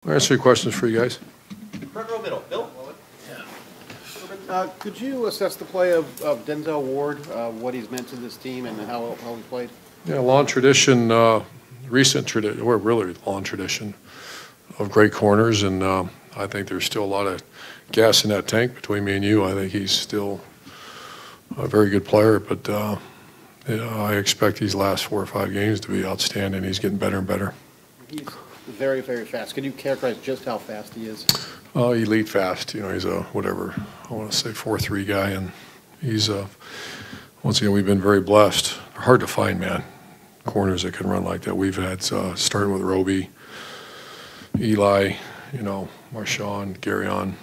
I'll answer your questions for you guys. Front row middle. Bill? Could you assess the play of Denzel Ward, what he's meant to this team and how he played? Yeah, long tradition, recent tradition, we're really long tradition of great corners, and I think there's still a lot of gas in that tank between me and you. I think he's still a very good player, but I expect these last 4 or 5 games to be outstanding. He's getting better and better. He's very, very fast. Can you characterize just how fast he is? Elite fast. You know, he's a whatever, I want to say 4.3 guy, and he's once again, we've been very blessed. They're hard to find, man, corners that can run like that. We've had starting with Roby, Eli, you know, Marshawn, Garyon.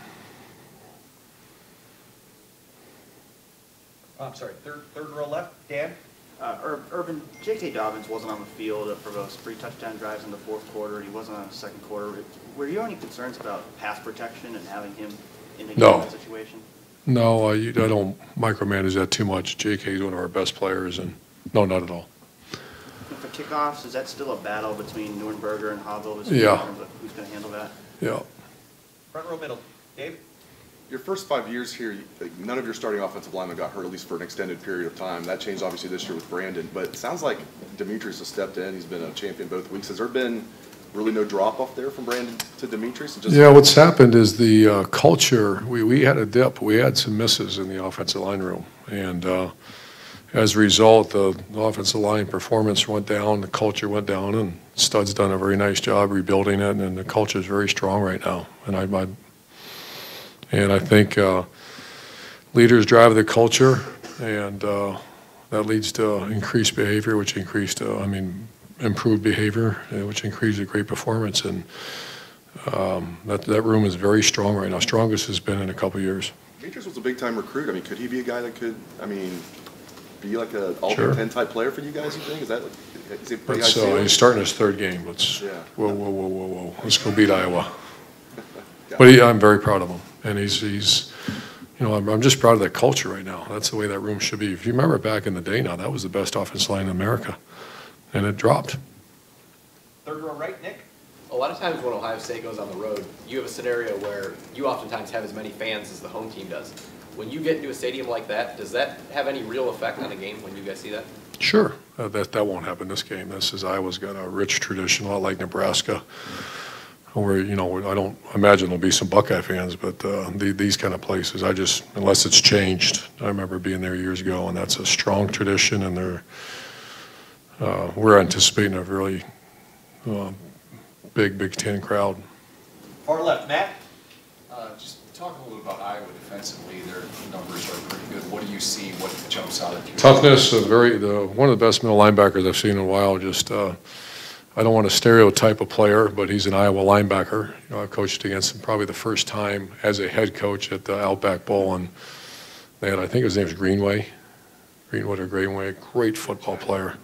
I'm sorry, third row left. Dan? Urban, J.K. Dobbins wasn't on the field for those 3 touchdown drives in the fourth quarter. He wasn't on the second quarter. Were you any concerns about pass protection and having him in a game situation? No, I don't micromanage that too much. J.K. is one of our best players, and no, not at all. And for kickoffs, is that still a battle between Neuenberger and Havel? Yeah. Who's going to handle that? Yeah. Front row middle. Dave? Your first 5 years here, none of your starting offensive linemen got hurt, at least for an extended period of time. That changed, obviously, this year with Brandon. But it sounds like Demetrius has stepped in. He's been a champion both weeks. Has there been really no drop-off there from Brandon to Demetrius? Yeah, what's happened is the culture, we had a dip. We had some misses in the offensive line room. And as a result, the offensive line performance went down, the culture went down, and Stud's done a very nice job rebuilding it, and the culture is very strong right now. And I think leaders drive the culture, and that leads to increased behavior, which improved behavior, which increases a great performance. And that room is very strong right now. Strongest has been in a couple of years. Demetrius was a big-time recruit. I mean, could he be a guy that could, be like an all-Big Ten type player for you guys, you think? Is he pretty high ceiling? He's starting his 3rd game. Whoa. Let's go beat Iowa. Yeah. But I'm very proud of him. And he's I'm just proud of that culture right now. That's the way that room should be. If you remember back in the day now, that was the best offensive line in America. And it dropped. Third row right. Nick? A lot of times when Ohio State goes on the road, you have a scenario where you oftentimes have as many fans as the home team does. When you get into a stadium like that, does that have any real effect on the game when you guys see that? Sure. That won't happen this game. Iowa's got a rich tradition, a lot like Nebraska, where, I don't imagine there'll be some Buckeye fans, but these kind of places, unless it's changed. I remember being there years ago, and that's a strong tradition, and we're anticipating a really big Big Ten crowd. Far left. Matt? Just talk a little about Iowa defensively. Their numbers are pretty good. What do you see? What jumps out at you? Toughness, one of the best middle linebackers I've seen in a while. I don't want to stereotype a player, but he's an Iowa linebacker. I coached against him probably the first time as a head coach at the Outback Bowl, and I think his name was Greenway, great football player.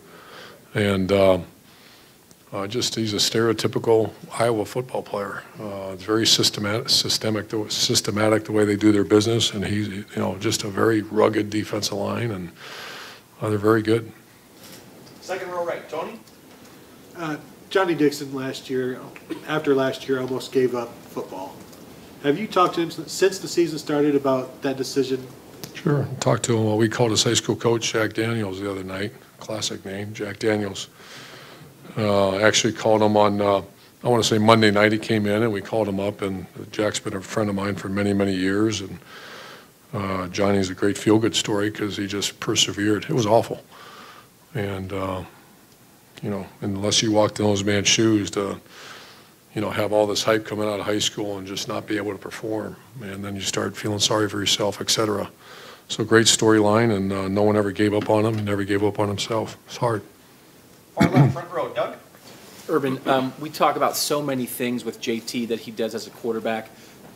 And he's a stereotypical Iowa football player. It's very systematic the way they do their business, and he's just a very rugged defensive line, and they're very good. Second row right. Tony? Johnnie Dixon after last year, almost gave up football. Have you talked to him since the season started about that decision? Sure. Talked to him. We called his high school coach, Jack Daniels, the other night. Classic name, Jack Daniels. Actually called him on, I want to say Monday night he came in, and we called him up, and Jack's been a friend of mine for many, many years, and Johnny's a great feel-good story because he just persevered. It was awful. And unless you walked in those man's shoes to, have all this hype coming out of high school and just not be able to perform, and then you start feeling sorry for yourself, etc. So great storyline, and no one ever gave up on him. He never gave up on himself. It's hard. Far left, front row. Doug? Urban, we talk about so many things with JT that he does as a quarterback.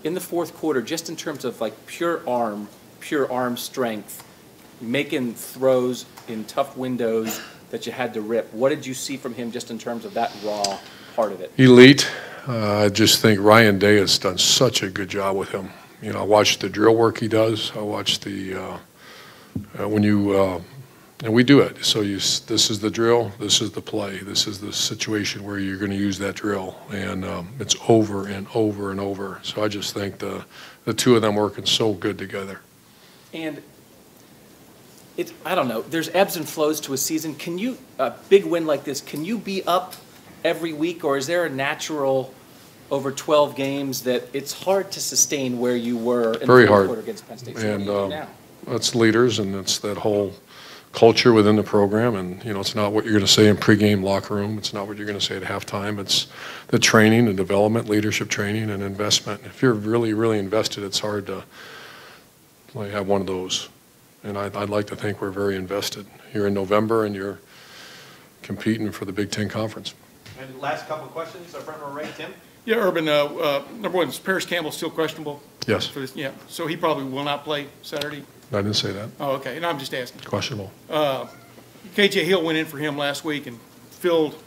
In the fourth quarter, just in terms of like pure arm strength, making throws in tough windows that you had to rip. What did you see from him just in terms of that raw part of it? Elite. I just think Ryan Day has done such a good job with him. I watched the drill work he does. I watched the when you And we do it. So this is the drill, this is the play, this is the situation where you're going to use that drill. And it's over and over and over. So I just think the two of them working so good together. And I don't know, there's ebbs and flows to a season. Can you, a big win like this, can you be up every week, or is there a natural over 12 games that it's hard to sustain where you were in Very the fourth hard. quarter against Penn State? So And what do you do now? it's leaders, and it's that whole culture within the program. And, it's not what you're going to say in pregame locker room. It's not what you're going to say at halftime. It's the training and development, leadership training and investment. If you're really, really invested, it's hard to have one of those. And I'd like to think we're very invested. You're in November, and you're competing for the Big Ten Conference. And last couple of questions, front row right, Tim? Yeah, Urban, number one, is Paris Campbell still questionable? Yes. For this? Yeah, so he probably will not play Saturday? I didn't say that. Oh, okay, and I'm just asking. Questionable. KJ Hill went in for him last week and filled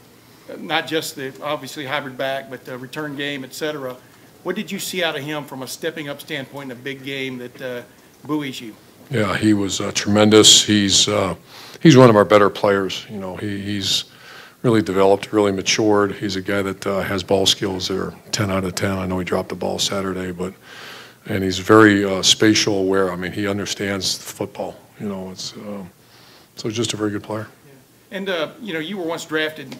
not just the obviously hybrid back, but the return game, et cetera. What did you see out of him from a stepping up standpoint in a big game that buoys you? Yeah, he was tremendous. He's one of our better players. He's really developed, really matured. He's a guy that has ball skills that are 10 out of 10. I know he dropped the ball Saturday, and he's very spatial aware. I mean, he understands football. So he's just a very good player. Yeah. And you were once drafted,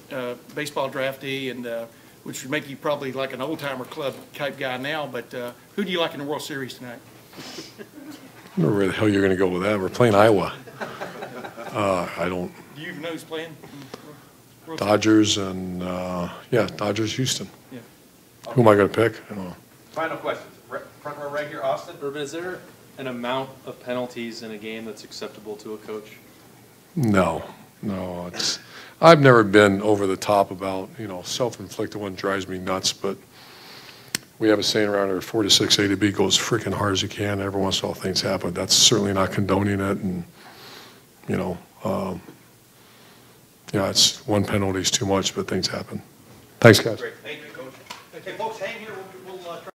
baseball draftee, and which would make you probably like an old timer club type guy now. But who do you like in the World Series tonight? I don't know where the hell you're going to go with that. We're playing Iowa. I don't. Do you even know who's playing? Dodgers and Dodgers, Houston. Yeah. Who am I going to pick? I don't know. Final questions. Front row right here, Austin? Urban, is there an amount of penalties in a game that's acceptable to a coach? No. I've never been over the top about, self-inflicted one drives me nuts, but we have a saying around here, 4 to 6, A to B, go as freaking hard as you can. Every once in a while things happen. That's certainly not condoning it, and, it's one penalty is too much, but things happen. Thanks, guys. Great, thank you, Coach. Okay, folks, hang here. We'll